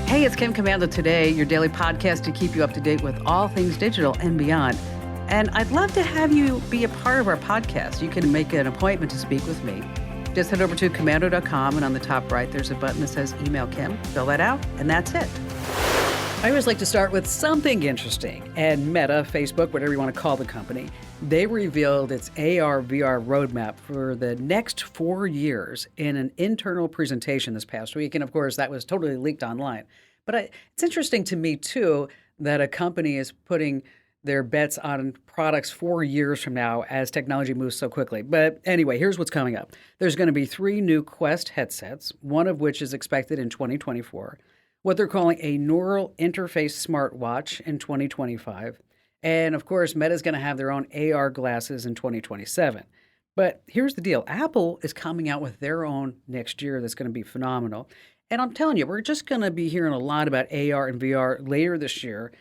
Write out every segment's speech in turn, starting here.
Hey, it's Kim Commando today, your daily podcast to keep you up to date with all things digital and beyond. And I'd love to have you be a part of our podcast. You can make an appointment to speak with me. Just head over to commando.com, and on the top right, there's a button that says Email Kim. Fill that out, and that's it. I always like to start with something interesting. And Meta, Facebook, whatever you want to call the company, they revealed its AR/VR roadmap for the next 4 years in an internal presentation this past week. And of course, that was totally leaked online. But it's interesting to me, too, that a company is putting their bets on products 4 years from now as technology moves so quickly. But anyway, here's what's coming up. There's going to be 3 new Quest headsets, one of which is expected in 2024. What they're calling a neural interface smartwatch in 2025. And of course, Meta's going to have their own AR glasses in 2027. But here's the deal. Apple is coming out with their own next year that's going to be phenomenal. And I'm telling you, we're just going to be hearing a lot about AR and VR later this year,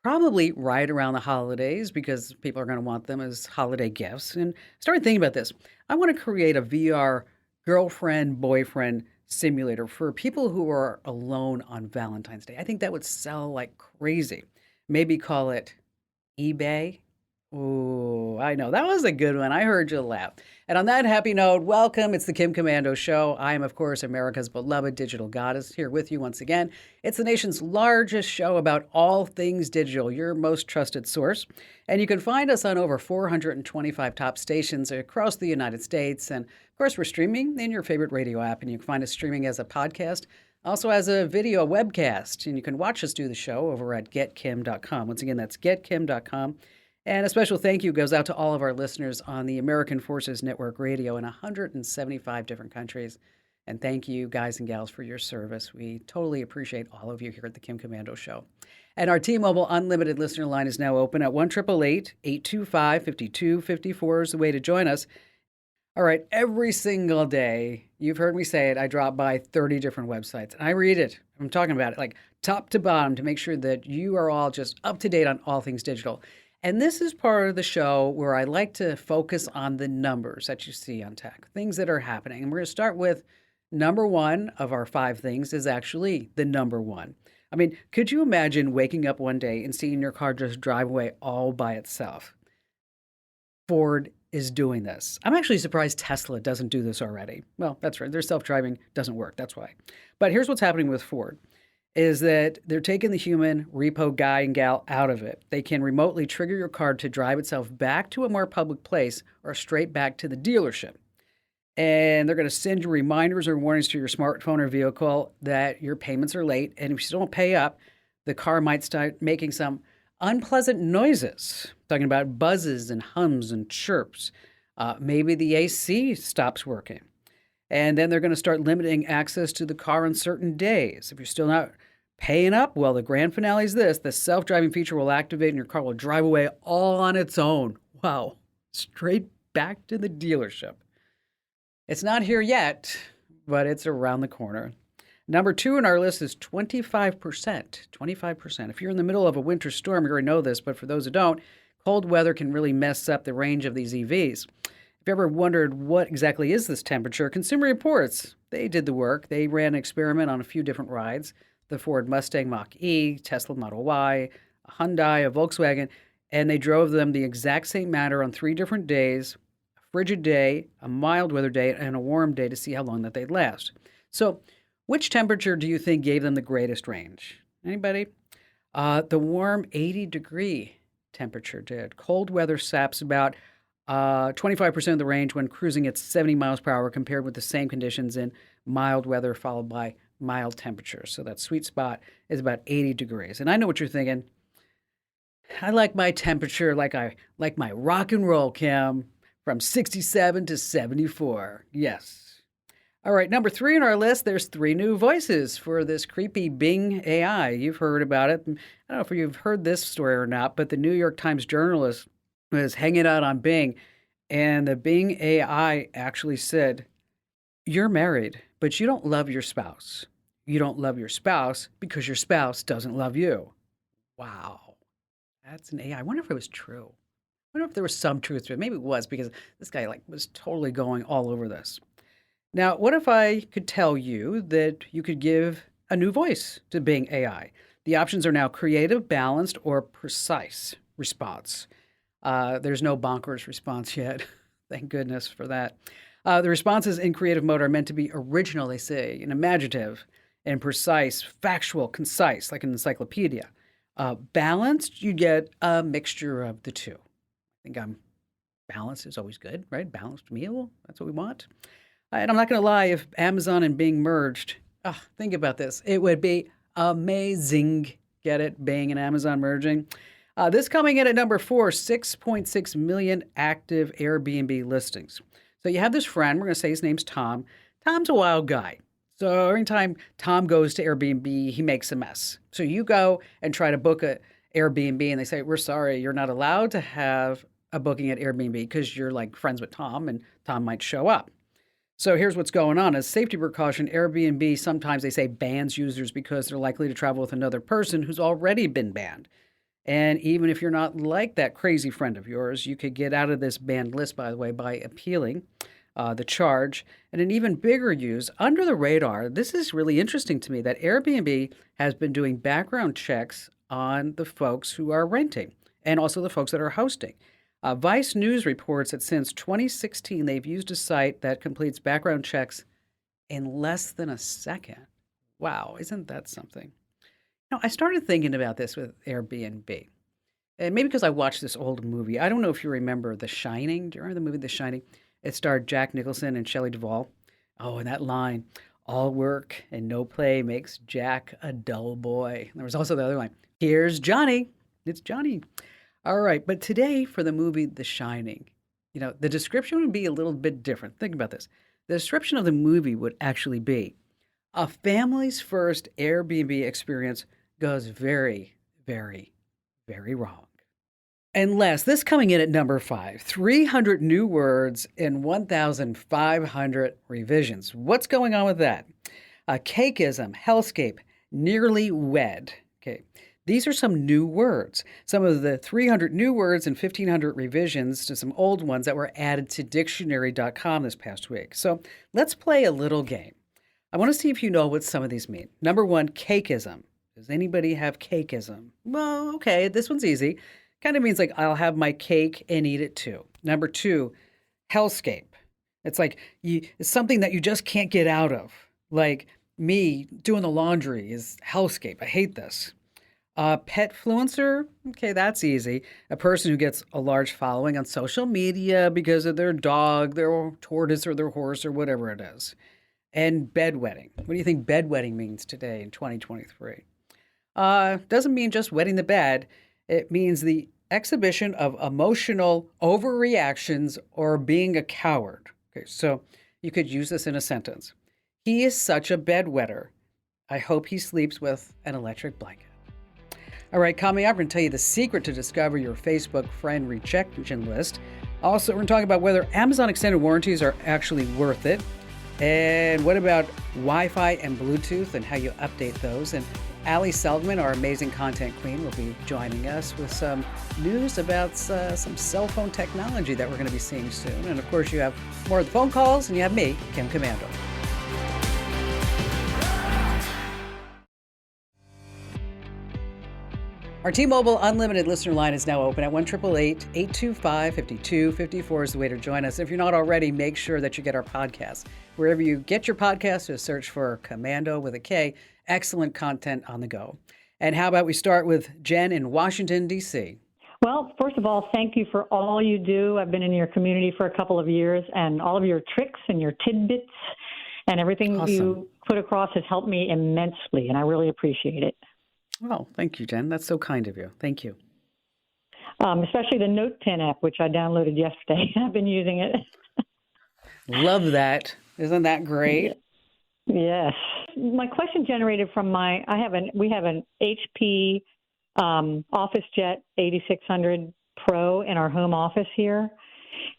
probably right around the holidays because people are going to want them as holiday gifts. And started thinking about this. I want to create a VR girlfriend, boyfriend simulator for people who are alone on Valentine's Day. I think that would sell like crazy. Maybe call it eBay. Ooh, I know. That was a good one. I heard you laugh. And on that happy note, welcome. It's the Kim Commando Show. I am, of course, America's beloved digital goddess, here with you once again. It's the nation's largest show about all things digital, your most trusted source. And you can find us on over 425 top stations across the United States. And, of course, we're streaming in your favorite radio app, and you can find us streaming as a podcast, also as a video webcast. And you can watch us do the show over at getkim.com. Once again, that's getkim.com. And a special thank you goes out to all of our listeners on the American Forces Network Radio in 175 different countries. And thank you, guys and gals, for your service. We totally appreciate all of you here at the Kim Commando Show. And our T-Mobile Unlimited listener line is now open at 1-888-825-5254 is the way to join us. All right, every single day, you've heard me say it, I drop by 30 different websites, and I read it. I'm talking about it like top to bottom to make sure that you are all just up to date on all things digital. And this is part of the show where I like to focus on the numbers that you see on tech, things that are happening. And we're going to start with number one of our 5 things is actually the number one. I mean, could you imagine waking up one day and seeing your car just drive away all by itself? Ford is doing this. I'm actually surprised Tesla doesn't do this already. Well, that's right. Their self-driving doesn't work. That's why. But here's what's happening with Ford. Is that they're taking the human repo guy and gal out of it. They can remotely trigger your car to drive itself back to a more public place or straight back to the dealership. And they're going to send you reminders or warnings to your smartphone or vehicle that your payments are late. And if you don't pay up, the car might start making some unpleasant noises. Talking about buzzes and hums and chirps. Maybe the AC stops working. And then they're going to start limiting access to the car on certain days. If you're still not paying up, well, the grand finale is this. The self-driving feature will activate and your car will drive away all on its own. Wow. Straight back to the dealership. It's not here yet, but it's around the corner. Number 2 on our list is 25%. 25%. If you're in the middle of a winter storm, you already know this, but for those who don't, cold weather can really mess up the range of these EVs. If you ever wondered what exactly is this temperature, Consumer Reports, they did the work. They ran an experiment on a few different rides. The Ford Mustang Mach-E, Tesla Model Y, a Hyundai, a Volkswagen, and they drove them the exact same matter on 3 different days, a frigid day, a mild weather day, and a warm day to see how long that they'd last. So which temperature do you think gave them the greatest range? Anybody? The warm 80-degree temperature did. Cold weather saps about 25% of the range when cruising at 70 miles per hour compared with the same conditions in mild weather followed by mild temperatures. So that sweet spot is about 80 degrees. And I know what you're thinking. I like my temperature like I like my rock and roll, Kim, from 67 to 74. Yes. All right, number 3 on our list, there's 3 new voices for this creepy Bing AI. You've heard about it. I don't know if you've heard this story or not, but the New York Times journalist was hanging out on Bing, and the Bing AI actually said, "You're married, but you don't love your spouse. You don't love your spouse because your spouse doesn't love you." Wow. That's an AI. I wonder if it was true. I wonder if there was some truth to it. Maybe it was because this guy was totally going all over this. Now, what if I could tell you that you could give a new voice to Bing AI? The options are now creative, balanced, or precise response. There's no bonkers response yet. Thank goodness for that. The responses in creative mode are meant to be original, they say, and imaginative and precise, factual, concise, like an encyclopedia. Balanced, you get a mixture of the two. I think I'm Balance is always good, right? Balanced meal, that's what we want. And I'm not going to lie, if Amazon and Bing merged, think about this. It would be amazing. Get it? Bing and Amazon merging. This coming in at number 4, 6.6 million active Airbnb listings. So you have this friend, we're going to say his name's Tom. Tom's a wild guy. So every time Tom goes to Airbnb, he makes a mess. So you go and try to book a Airbnb and they say, we're sorry, you're not allowed to have a booking at Airbnb because you're like friends with Tom and Tom might show up. So here's what's going on. As safety precaution, Airbnb sometimes they say bans users because they're likely to travel with another person who's already been banned. And even if you're not like that crazy friend of yours, you could get out of this banned list, by the way, by appealing the charge. And an even bigger use, under the radar, this is really interesting to me that Airbnb has been doing background checks on the folks who are renting and also the folks that are hosting. Vice News reports that since 2016, they've used a site that completes background checks in less than a second. Wow, isn't that something? Now, I started thinking about this with Airbnb. And maybe because I watched this old movie. I don't know if you remember The Shining. Do you remember the movie The Shining? It starred Jack Nicholson and Shelley Duvall. Oh, and that line, all work and no play makes Jack a dull boy. And there was also the other line, here's Johnny. It's Johnny. All right, but today for the movie The Shining, the description would be a little bit different. Think about this. The description of the movie would actually be a family's first Airbnb experience goes very, very, very wrong. And last, this coming in at number 5, 300 new words in 1,500 revisions. What's going on with that? Cakeism, hellscape, nearly wed. Okay. These are some new words. Some of the 300 new words and 1,500 revisions to some old ones that were added to dictionary.com this past week. So let's play a little game. I want to see if you know what some of these mean. Number 1, cakeism. Does anybody have cakeism? Well, okay, this one's easy. Kind of means like I'll have my cake and eat it too. Number 2, hellscape. It's like it's something that you just can't get out of. Like me doing the laundry is hellscape. I hate this. Petfluencer, okay, that's easy. A person who gets a large following on social media because of their dog, their tortoise, or their horse, or whatever it is. And bedwetting. What do you think bedwetting means today in 2023? Doesn't mean just wetting the bed. It means the exhibition of emotional overreactions or being a coward. Okay, so you could use this in a sentence. He is such a bedwetter. I hope he sleeps with an electric blanket. All right, coming up, we're going to tell you the secret to discover your Facebook friend rejection list. Also, we're going to talk about whether Amazon extended warranties are actually worth it. And what about Wi-Fi and Bluetooth and how you update those? And Ali Seldman, our amazing content queen, will be joining us with some news about some cell phone technology that we're going to be seeing soon. And of course, you have more of the phone calls, and you have me, Kim Commando. Our T-Mobile Unlimited listener line is now open at 1-888-825-5254 is the way to join us. If you're not already, make sure that you get our podcast. Wherever you get your podcast, just search for Commando with a K. Excellent content on the go. And how about we start with Jen in Washington, D.C.? Well, first of all, thank you for all you do. I've been in your community for a couple of years, and all of your tricks and your tidbits and everything Awesome. You put across has helped me immensely, and I really appreciate it. Well, thank you, Jen. That's so kind of you. Thank you. Especially the Note 10 app, which I downloaded yesterday. I've been using it. Love that. Isn't that great? Yes. My question generated from we have an HP OfficeJet 8600 Pro in our home office here,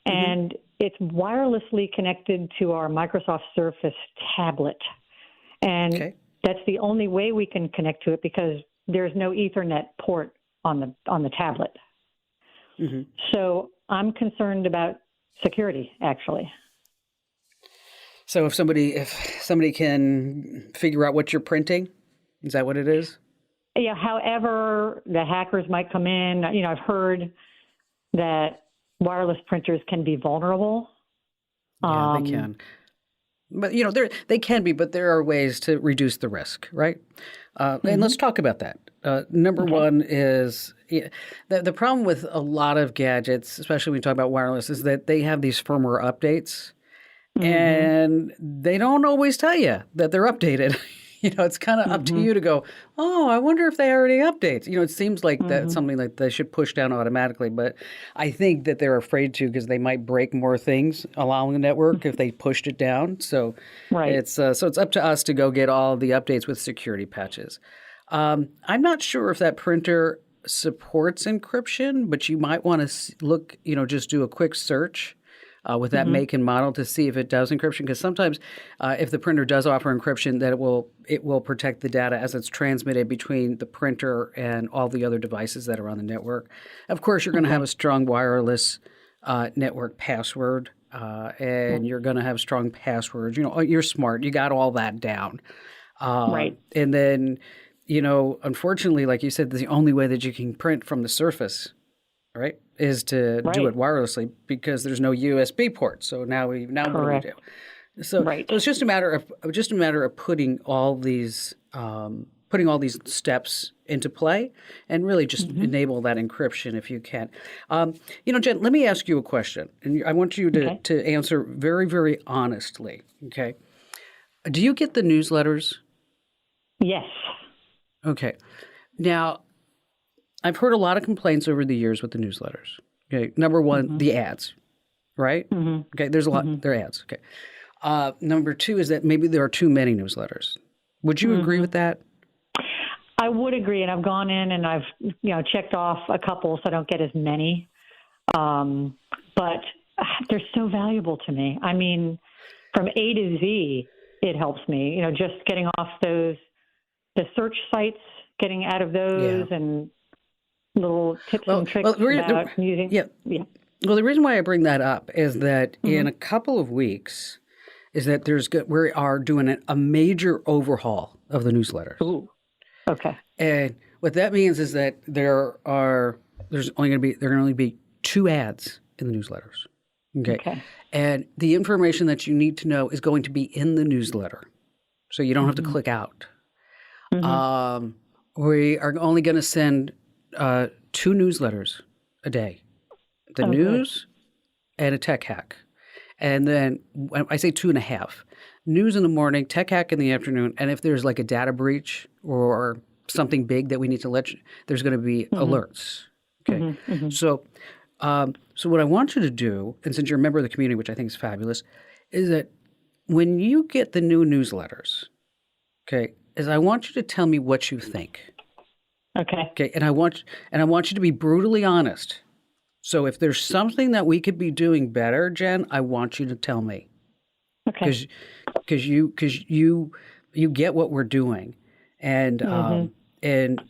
and it's wirelessly connected to our Microsoft Surface tablet. And that's the only way we can connect to it because there's no Ethernet port on the tablet. So I'm concerned about security, actually. So if somebody can figure out what you're printing, is that what it is? Yeah, however, the hackers might come in. I've heard that wireless printers can be vulnerable. Yeah, they Um, can. But they can be, but there are ways to reduce the risk, right? And let's mhm. talk about that. Number Okay. one is the problem with a lot of gadgets, especially when you talk about wireless, is that they have these firmware updates, Mhm. and they don't always tell you that they're updated. It's kind of up to Mhm. you to go, oh, I wonder if they already update. It seems like that's Mhm. something like they should push down automatically, but I think that they're afraid to because they might break more things along the network if they pushed it down. So Right. it's up to us to go get all the updates with security patches. I'm not sure if that printer supports encryption, but you might want to look, just do a quick search with that Mhm. make and model to see if it does encryption. Because sometimes, if the printer does offer encryption, that it will protect the data as it's transmitted between the printer and all the other devices that are on the network. Of course, you're going to have a Okay. strong wireless network password. And Mm. you're going to have strong passwords. You're smart. You got all that down. Right. And then, unfortunately, like you said, the only way that you can print from the surface, right, is to do Right. it wirelessly because there's no USB port. So now what do we do? Correct. Right. So it's just a matter of putting all these steps into play and really just Mhm. enable that encryption if you can. Jen, let me ask you a question, and I want you to Okay. to answer very, very honestly. Okay, do you get the newsletters? Yes. Okay, now I've heard a lot of complaints over the years with the newsletters. Okay, number one, Mhm. the ads, right? Mhm. Okay, there's a lot. Mhm. There are ads. Okay. Number two is that maybe there are too many newsletters. Would you agree with Mhm. that? I would agree, and I've gone in and I've checked off a couple so I don't get as many. But they're so valuable to me. I mean, from A to Z, it helps me. Just getting off the search sites, getting out of those, Yeah. and little tips Well, and tricks well, about using. yeah. Yeah. Well, the reason why I bring that up is that in Hmm. a couple of weeks, is that we are doing a major overhaul of the newsletters, Ooh. Okay. and what that means is that there can only be two ads in the newsletters. Okay, Okay. and the information that you need to know is going to be in the newsletter, so you don't have to Hmm. click out. Hmm. Um, we are only going to send two newsletters a day: the Oh, good. news and a tech hack. And then when I say two and a half, news in the morning, tech hack in the afternoon, and if there's like a data breach or something big that we need to there's going to be Hmm. alerts. Okay, Hmm. Hmm. so so what I want you to do, and since you're a member of the community, which I think is fabulous, is that when you get the new newsletters, okay, is I want you to tell me what you think. Okay. Okay, and I want you to be brutally honest. So if there's something that we could be doing better, Jen, I want you to tell me Okay. because you get what we're doing, and Hmm. and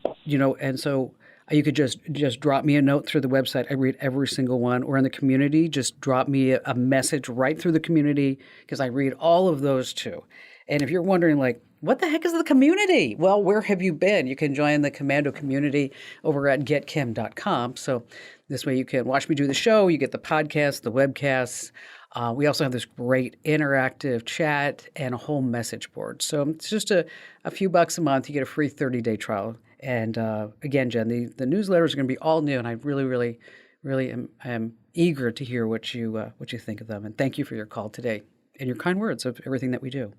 so you could just drop me a note through the website. I read every single one, or in the community, just drop me a message right through the community because I read all of those too. And if you're wondering, like, what the heck is the community? Well, where have you been? You can join the Commando community over at getkim.com. So this way you can watch me do the show. You get the podcast, the webcasts. We also have this great interactive chat and a whole message board. So it's just a few bucks a month. You get a free 30-day trial. And again, Jen, the newsletters are going to be all new, and I really, really, really am eager to hear what you think of them. And thank you for your call today and your kind words of everything that we do.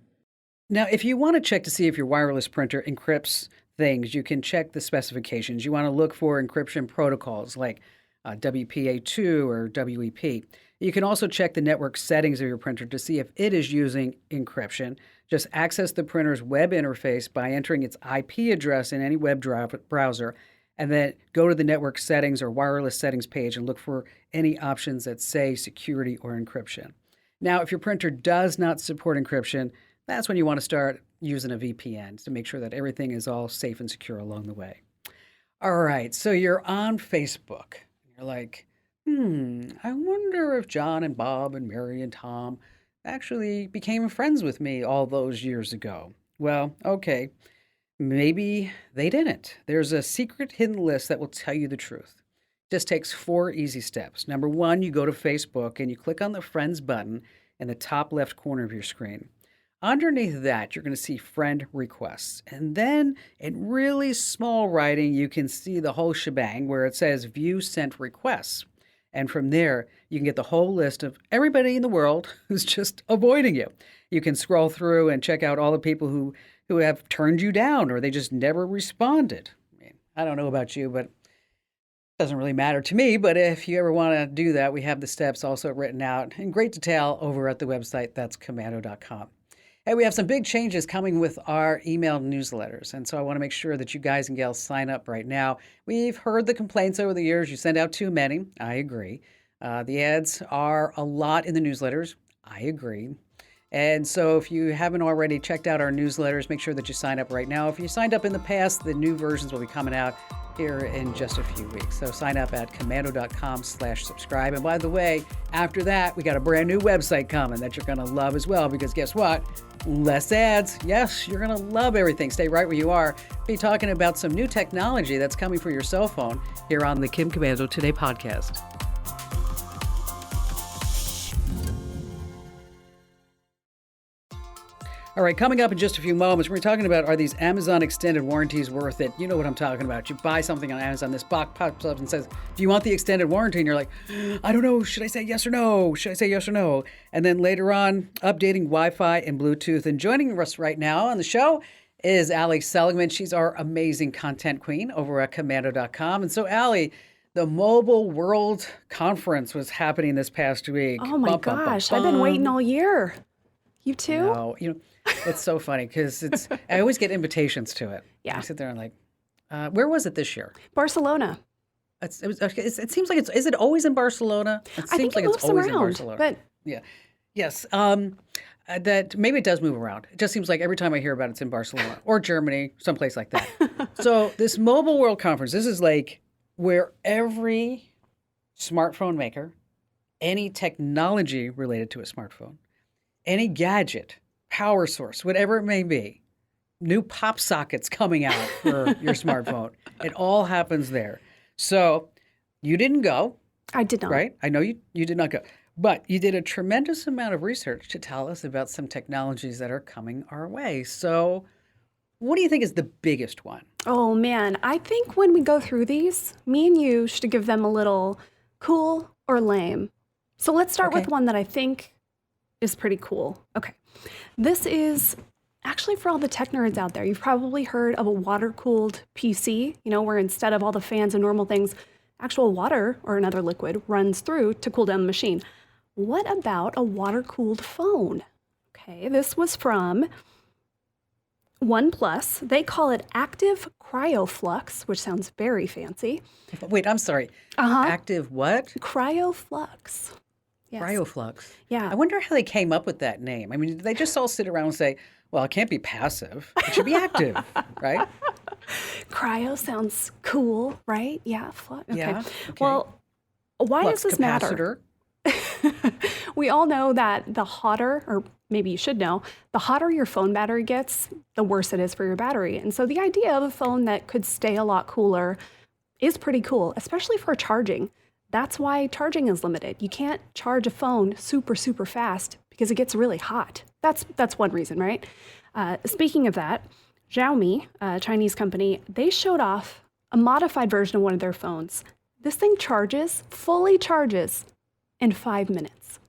Now, if you want to check to see if your wireless printer encrypts things, you can check the specifications. You want to look for encryption protocols like WPA2 or WEP. You can also check the network settings of your printer to see if it is using encryption. Just access the printer's web interface by entering its IP address in any web browser, and then go to the network settings or wireless settings page and look for any options that say security or encryption. Now, if your printer does not support encryption, that's when you want to start using a VPN to make sure that everything is all safe and secure along the way. All right, so you're on Facebook. You're like, I wonder if John and Bob and Mary and Tom actually became friends with me all those years ago. Well, okay, maybe they didn't. There's a secret hidden list that will tell you the truth. Just takes 4 easy steps. Number one, you go to Facebook and you click on the friends button in the top left corner of your screen. Underneath that, you're going to see friend requests. And then in really small writing, you can see the whole shebang where it says view sent requests. And from there, you can get the whole list of everybody in the world who's just avoiding you. You can scroll through and check out all the people who have turned you down or they just never responded. I mean, I don't know about you, but doesn't really matter to me, but if you ever want to do that, we have the steps also written out in great detail over at the website. That's commando.com. Hey, we have some big changes coming with our email newsletters. And so I want to make sure that you guys and gals sign up right now. We've heard the complaints over the years. You send out too many. I agree. The ads are a lot in the newsletters. I agree. And so if you haven't already checked out our newsletters, make sure that you sign up right now. If you signed up in the past, the new versions will be coming out here in just a few weeks. So sign up at commando.com/subscribe. And by the way, after that, we got a brand new website coming that you're going to love as well, because guess what? Less ads. Yes, you're going to love everything. Stay right where you are. Be talking about some new technology that's coming for your cell phone here on the Kim Commando Today podcast. All right, coming up in just a few moments, we're talking about, are these Amazon extended warranties worth it? You know what I'm talking about. You buy something on Amazon, this box pops up and says, do you want the extended warranty? And you're like, I don't know, should I say yes or no? Should I say yes or no? And then later on, updating Wi-Fi and Bluetooth. And joining us right now on the show is Allie Seligman. She's our amazing content queen over at commando.com. And so, Allie, the Mobile World Conference was happening this past week. Oh my gosh, I've been waiting all year. You too? No, it's so funny because I always get invitations to it. Yeah. I sit there and where was it this year? Barcelona. It seems like is it always in Barcelona? It seems I think like it moves it's always around, in Barcelona. but Yeah. Yes. That maybe it does move around. It just seems like every time I hear about it's in Barcelona or Germany, someplace like that. So this Mobile World Conference, this is like where every smartphone maker, any technology related to a smartphone, any gadget, power source, whatever it may be, new pop sockets coming out for your smartphone. It all happens there. So you didn't go. I did not. Right? I know you did not go. But you did a tremendous amount of research to tell us about some technologies that are coming our way. So what do you think is the biggest one? Oh man, I think when we go through these, me and you should give them a little cool or lame. So let's start with one that I think is pretty cool. Okay. This is actually for all the tech nerds out there. You've probably heard of a water-cooled PC, where instead of all the fans and normal things, actual water or another liquid runs through to cool down the machine. What about a water-cooled phone? Okay, this was from OnePlus. They call it active cryoflux, which sounds very fancy. Wait, I'm sorry. Active what? Cryoflux. Yes. Cryoflux. Yeah. I wonder how they came up with that name. I mean, did they just all sit around and say, well, it can't be passive. It should be active, right? Cryo sounds cool, right? Yeah. Okay. Yeah. Okay. Well, why Flux does this matter? We all know that the hotter, or maybe you should know, the hotter your phone battery gets, the worse it is for your battery. And so the idea of a phone that could stay a lot cooler is pretty cool, especially for charging. That's why charging is limited. You can't charge a phone super, super fast because it gets really hot. That's one reason, right? Speaking of that, Xiaomi, a Chinese company, they showed off a modified version of one of their phones. This thing fully charges in 5 minutes.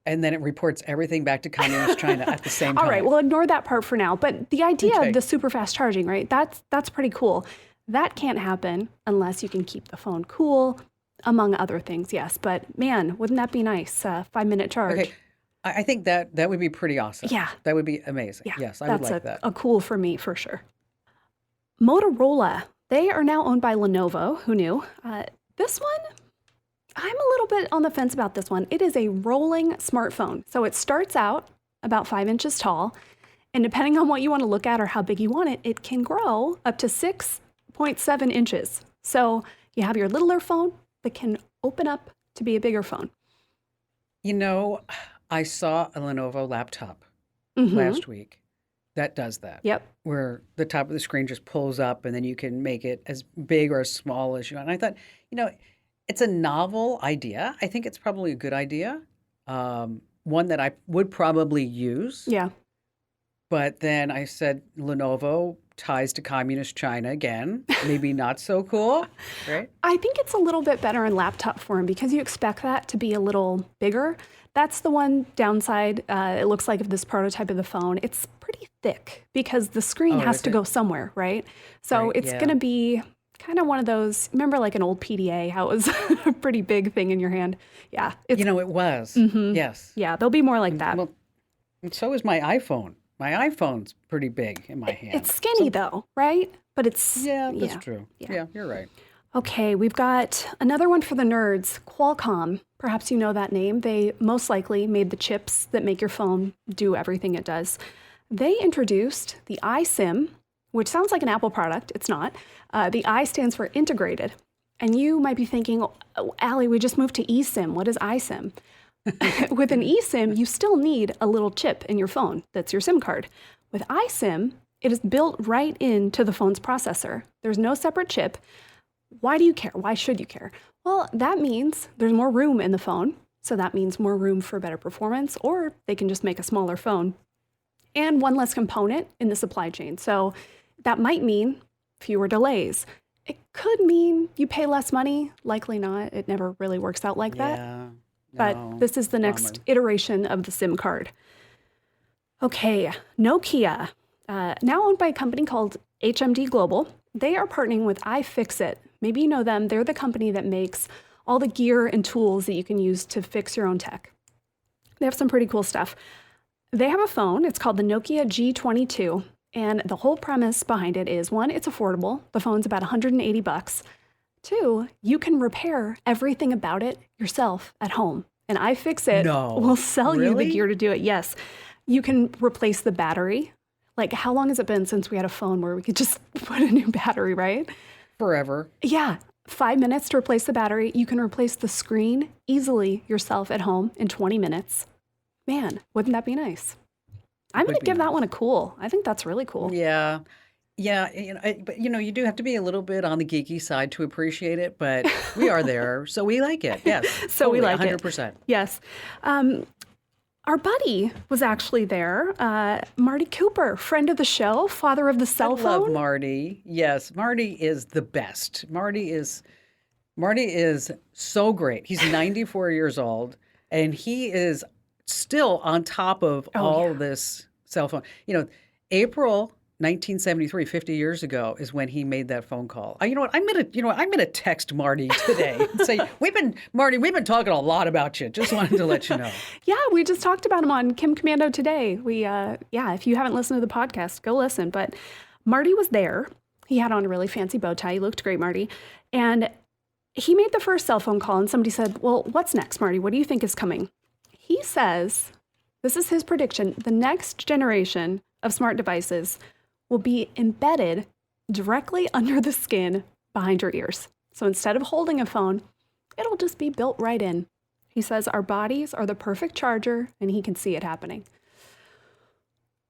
And then it reports everything back to communist China at the same time. All right, well, ignore that part for now. But the idea of the super fast charging, right? That's pretty cool. That can't happen unless you can keep the phone cool, among other things, yes. But man, wouldn't that be nice? 5-minute charge. Okay. I think that would be pretty awesome. Yeah. That would be amazing. Yeah, yes, I would like that. That's a cool for me, for sure. Motorola, they are now owned by Lenovo. Who knew? This one, I'm a little bit on the fence about this one. It is a rolling smartphone. So it starts out about 5 inches tall. And depending on what you want to look at or how big you want it, it can grow up to 6.7 inches. So you have your littler phone that can open up to be a bigger phone. I saw a Lenovo laptop Mm-hmm. last week that does that, Yep. where the top of the screen just pulls up and then you can make it as big or as small as you want. And I thought, you know, it's a novel idea. I think it's probably a good idea, one that I would probably use. Yeah. But then I said, Lenovo ties to communist China again. Maybe not so cool, right? I think it's a little bit better in laptop form because you expect that to be a little bigger. That's the one downside. It looks like of this prototype of the phone. It's pretty thick because the screen Oh, has is to it? go somewhere, right? So Right, it's going yeah. to be kind of one of those. Remember, like an old PDA, how it was a pretty big thing in your hand. Yeah, it's It was. Yes. yeah. They'll be more like that. Well, and so is my iPhone. My iPhone's pretty big in my It's hand. skinny So, though, right? But it's yeah, that's yeah. true. Yeah. Yeah, you're right. Okay, we've got another one for the nerds, Qualcomm. Perhaps you know that name. They most likely made the chips that make your phone do everything it does. They introduced the iSIM, which sounds like an Apple product. It's not. The I stands for integrated. And you might be thinking, oh, Allie, we just moved to eSIM. What is iSIM? With an eSIM, you still need a little chip in your phone. That's your SIM card. With iSIM, it is built right into the phone's processor. There's no separate chip. Why do you care? Why should you care? Well, that means there's more room in the phone. So that means more room for better performance, or they can just make a smaller phone and one less component in the supply chain. So that might mean fewer delays. It could mean you pay less money. Likely not. It never really works out like that. Yeah. But No. this is the next Bummer. iteration of the SIM card. Okay, Nokia, now owned by a company called HMD Global. They are partnering with iFixit. Maybe you know them. They're the company that makes all the gear and tools that you can use to fix your own tech. They have some pretty cool stuff. They have a phone. It's called the Nokia G22. And the whole premise behind it is one, it's affordable. The phone's about 180 bucks. Two, you can repair everything about it yourself at home. And iFixit No. will sell you the Really? gear to do it. Yes. You can replace the battery. Like, how long has it been since we had a phone where we could just put a new battery, right? Forever. Yeah. 5 minutes to replace the battery. You can replace the screen easily yourself at home in 20 minutes. Man, wouldn't that be nice? I'm going Would to be give that nice. one a cool. I think that's really cool. Yeah. Yeah, but you do have to be a little bit on the geeky side to appreciate it, but we are there, so we like it. Yes, So we totally, like it. 100%. Yes. Our buddy was actually there. Marty Cooper, friend of the show, father of the I cell love phone. Marty. Yes, Marty is the best. Marty is so great. He's 94 years old, and he is still on top of Oh, all yeah. this cell phone. April 1973, 50 years ago, is when he made that phone call. You know what? I'm gonna text Marty today and say, Marty, we've been talking a lot about you. Just wanted to let you know. Yeah, we just talked about him on Kim Commando today. If you haven't listened to the podcast, go listen. But Marty was there. He had on a really fancy bow tie. He looked great, Marty. And he made the first cell phone call, and somebody said, well, what's next, Marty? What do you think is coming? He says, this is his prediction, the next generation of smart devices will be embedded directly under the skin behind your ears. So instead of holding a phone, it'll just be built right in. He says our bodies are the perfect charger, and he can see it happening.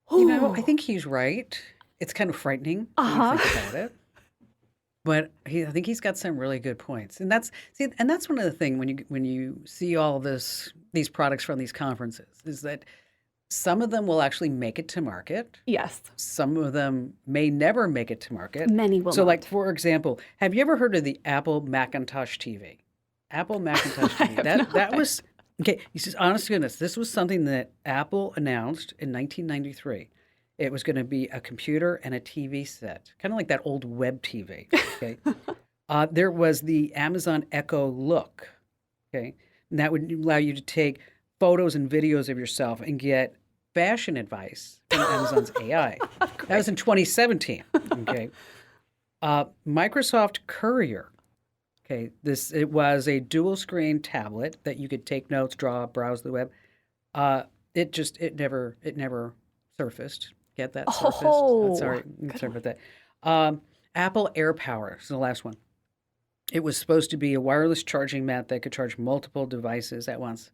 I think he's right. It's kind of frightening when you think about it. But I think he's got some really good points, and that's one of the things when you see all these products from these conferences is that some of them will actually make it to market. Yes, Some of them may never make it to market. many will So, not. like for example, have you ever heard of the Apple Macintosh TV? Apple Macintosh TV. That was okay. He says, honest to goodness, this was something that Apple announced in 1993. It was going to be a computer and a TV set, kind of like that old web TV. Okay. There was the Amazon Echo Look. Okay, and that would allow you to take photos and videos of yourself and get fashion advice from Amazon's AI. That was in 2017. Okay. Microsoft Courier. Okay, it was a dual screen tablet that you could take notes, draw, browse the web. It never surfaced. Get that surfaced? Oh, Sorry, good sorry one. about that. Apple AirPower is the last one. It was supposed to be a wireless charging mat that could charge multiple devices at once.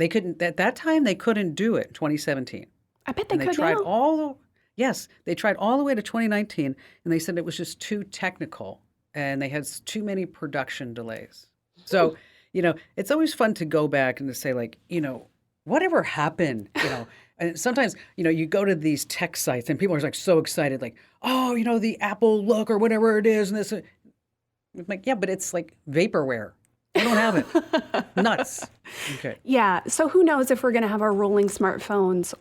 They couldn't at that time. They couldn't do it. 2017, I bet they and they could tried now. all. Yes, they tried all the way to 2019, and they said it was just too technical, and they had too many production delays. So, it's always fun to go back and to say, like, whatever happened, And sometimes, you go to these tech sites and people are like so excited, like, oh, the Apple look or whatever it is, and this. I'm like, yeah, but it's like vaporware. I don't have it. Nuts. Okay. Yeah. So who knows if we're going to have our rolling smartphones.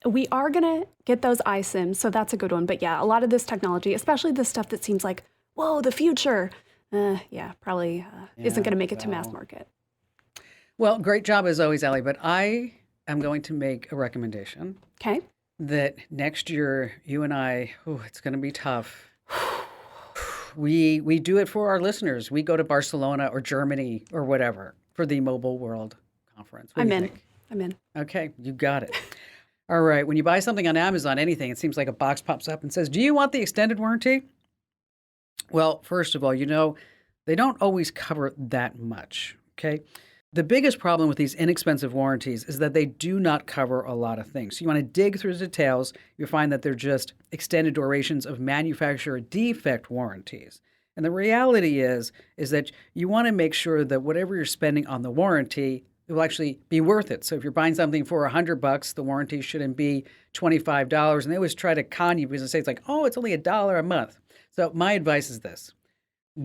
We are going to get those iSIMs. So that's a good one. But yeah, a lot of this technology, especially the stuff that seems like, whoa, the future. Probably isn't going to make it to mass market. Well, great job as always, Allie. But I am going to make a recommendation Okay. that next year, you and I, it's going to be tough. We do it for our listeners. We go to Barcelona or Germany or whatever for the Mobile World Conference. What do you think? I'm in. Okay, you got it. All right. When you buy something on Amazon, anything, it seems like a box pops up and says, "Do you want the extended warranty?" Well, first of all, they don't always cover that much. Okay. The biggest problem with these inexpensive warranties is that they do not cover a lot of things. So you want to dig through the details, you'll find that they're just extended durations of manufacturer defect warranties. And the reality is that you want to make sure that whatever you're spending on the warranty, it will actually be worth it. So if you're buying something for $100, the warranty shouldn't be $25. And they always try to con you because they say it's like, oh, it's only $1 a month. So my advice is this: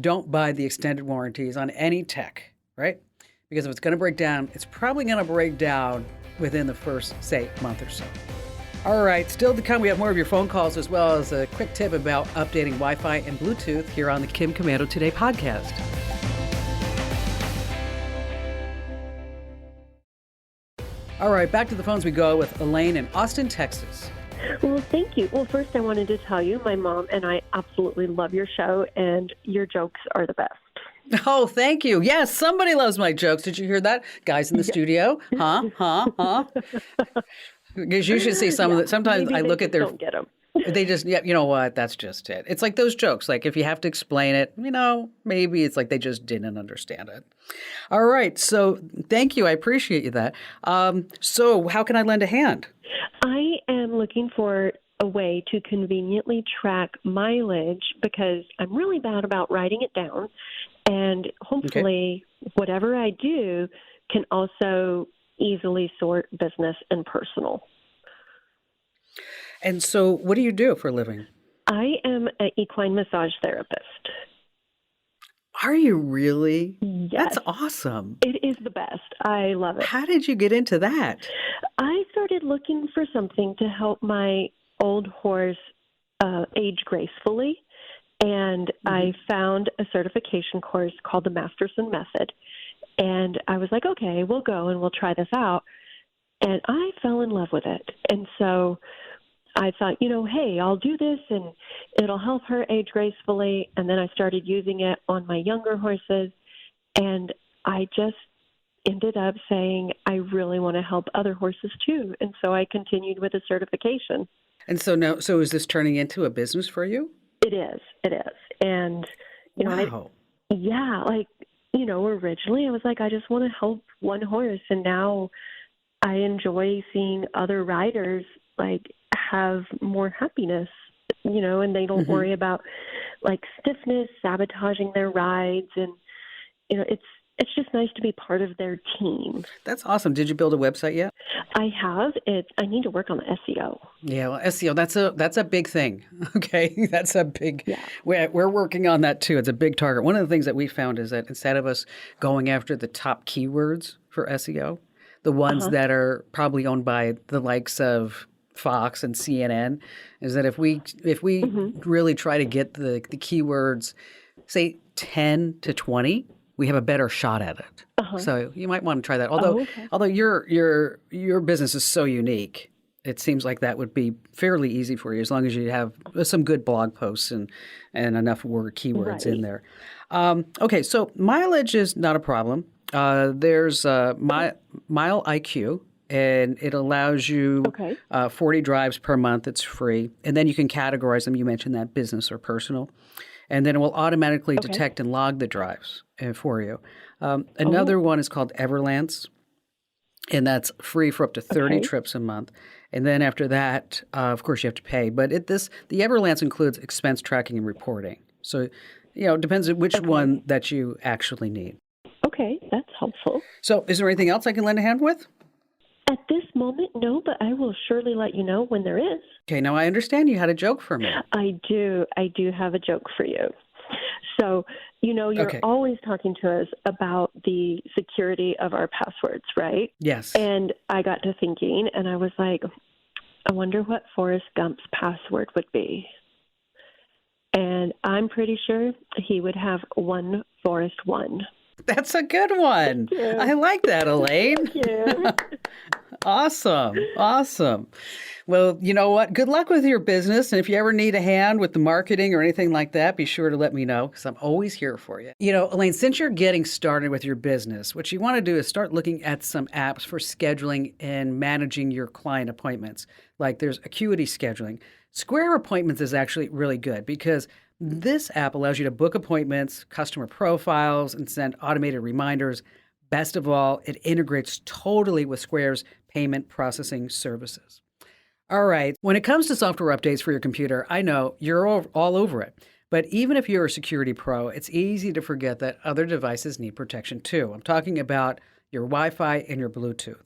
don't buy the extended warranties on any tech, right? Because if it's going to break down, it's probably going to break down within the first, say, month or so. All right, still to come, we have more of your phone calls as well as a quick tip about updating Wi-Fi and Bluetooth here on the Kim Komando Today podcast. All right, back to the phones we go with Elaine in Austin, Texas. Well, thank you. Well, first I wanted to tell you my mom and I absolutely love your show, and your jokes are the best. Oh, thank you. Yes, somebody loves my jokes. Did you hear that? Guys in the studio? Huh? Because you should see some of it. Sometimes I look at their... don't get them. They just, yeah, you know what? That's just it. It's like those jokes. Like if you have to explain it, maybe it's like they just didn't understand it. All right. So thank you. I appreciate you that. So how can I lend a hand? I am looking for a way to conveniently track mileage because I'm really bad about writing it down. And hopefully whatever I do can also easily sort business and personal. And so what do you do for a living? I am an equine massage therapist. Are you really? Yes. That's awesome. It is the best. I love it. How did you get into that? I started looking for something to help my old horse age gracefully. And I found a certification course called the Masterson Method. And I was like, okay, we'll go and we'll try this out. And I fell in love with it. And so I thought, hey, I'll do this and it'll help her age gracefully. And then I started using it on my younger horses. And I just ended up saying, I really want to help other horses too. And so I continued with the certification. And so now, so is this turning into a business for you? It is. And, wow. Originally I was like, I just want to help one horse. And now I enjoy seeing other riders have more happiness, and they don't worry about stiffness, sabotaging their rides. And, it's just nice to be part of their team. That's awesome. Did you build a website yet? I have. I need to work on the SEO. Yeah, well, SEO, that's a big thing. Okay, that's a big. Yeah. We're working on that too. It's a big target. One of the things that we found is that instead of us going after the top keywords for SEO, the ones that are probably owned by the likes of Fox and CNN, is that if we really try to get the keywords, say 10 to 20. We have a better shot at it. So you might want to try that. Although your business is so unique, it seems like that would be fairly easy for you as long as you have some good blog posts and enough word keywords in there. Okay, so mileage is not a problem. There's Mile IQ, and it allows you 40 drives per month. It's free. And then you can categorize them. You mentioned that business or personal. And then it will automatically detect and log the drives for you. Another one is called Everlance. and that's free for up to 30 Okay. trips a month. And then after that, of course, you have to pay. But the Everlance includes expense tracking and reporting. So, it depends on which one that you actually need. Okay, that's helpful. So is there anything else I can lend a hand with? At this moment, no, but I will surely let you know when there is. Okay, now I understand you had a joke for me. I do have a joke for you. So, you're Okay. always talking to us about the security of our passwords, right? Yes. And I got to thinking, and I was like, I wonder what Forrest Gump's password would be. And I'm pretty sure he would have 1 Forrest 1. That's a good one. Thank you. I like that, Elaine. Thank you. Awesome. Awesome. Well, you know what? Good luck with your business. And if you ever need a hand with the marketing or anything like that, be sure to let me know because I'm always here for you. Elaine, since you're getting started with your business, what you want to do is start looking at some apps for scheduling and managing your client appointments. Like there's Acuity Scheduling. Square Appointments is actually really good because this app allows you to book appointments, customer profiles, and send automated reminders. Best of all, it integrates totally with Square's payment processing services. All right, when it comes to software updates for your computer, I know you're all over it. But even if you're a security pro, it's easy to forget that other devices need protection too. I'm talking about your Wi-Fi and your Bluetooth.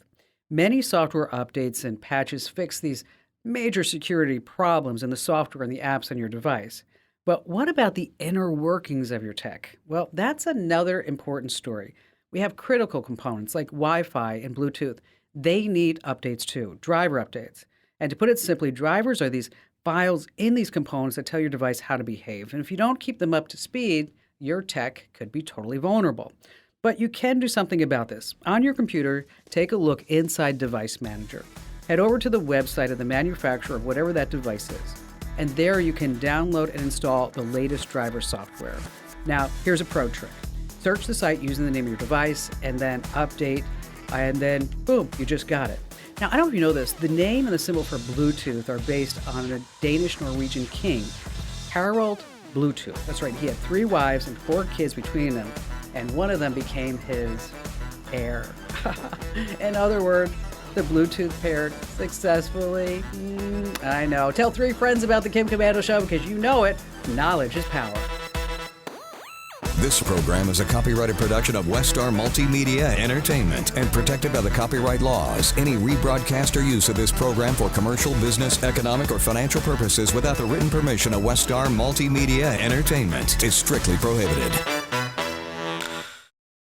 Many software updates and patches fix these major security problems in the software and the apps on your device. But what about the inner workings of your tech? Well, that's another important story. We have critical components like Wi-Fi and Bluetooth. They need updates too, driver updates. And to put it simply, drivers are these files in these components that tell your device how to behave. And if you don't keep them up to speed, your tech could be totally vulnerable. But you can do something about this. On your computer, take a look inside Device Manager. Head over to the website of the manufacturer of whatever that device is. And there you can download and install the latest driver software. Now, here's a pro trick. Search the site using the name of your device and then update, and then boom, you just got it. Now, I don't know if you know this, the name and the symbol for Bluetooth are based on a Danish-Norwegian king, Harald Bluetooth. That's right, he had 3 wives and 4 kids between them, and one of them became his heir. In other words, the Bluetooth paired successfully. I know. Tell 3 friends about the Kim Komando Show because you know it. Knowledge is power. This program is a copyrighted production of Westar Multimedia Entertainment and protected by the copyright laws. Any rebroadcast or use of this program for commercial, business, economic, or financial purposes without the written permission of Westar Multimedia Entertainment is strictly prohibited.